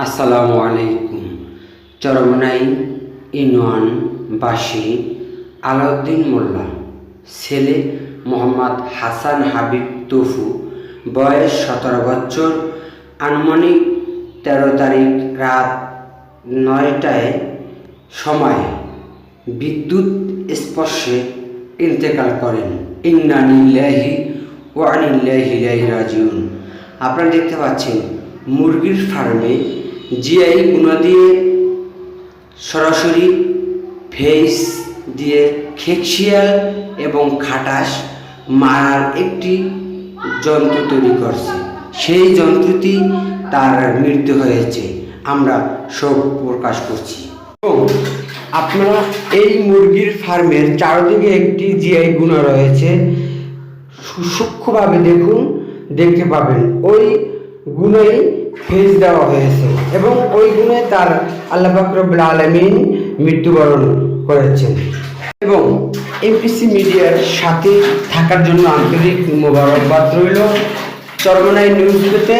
আসসালামু আলাইকুম। চরমনাই ইউনিয়নবাসী আলাউদ্দিন মোল্লা, ছেলে মোহাম্মদ হাসান হাবিব তফু, বয়স 17 বছর, আনুমানিক 13 তারিখ রাত 9টায় সময় বিদ্যুৎ স্পর্শে ইন্তেকাল করেন। ইন্না লিল্লাহি ওয়া ইন্না ইলাইহি রাজিউন। আপনারা দেখতে পাচ্ছেন মুরগির ফার্মে জিআই গুঁড়া দিয়ে সরাসরি ফেস দিয়ে খেকশিয়াল এবং খাটাস মারার একটি যন্ত্র তৈরি করছে। সেই যন্ত্রটি তার মৃত্যু হয়েছে, আমরা শোক প্রকাশ করছি। এবং আপনারা এই মুরগির ফার্মের চারদিকে একটি জিআই গুঁড়া রয়েছে, সূক্ষ্মভাবে দেখতে পাবেন ওই গুণেই ফেস দেওয়া হয়েছে এবং ওই গুণে তার আল্লাহ পাক রব্বুল আলামিন মৃত্যুবরণ করেছেন। এবং এমপিসি মিডিয়ার সাথে থাকার জন্য আন্তরিক মোবারকবাদ রইল। চরমনাই নিউজ পেতে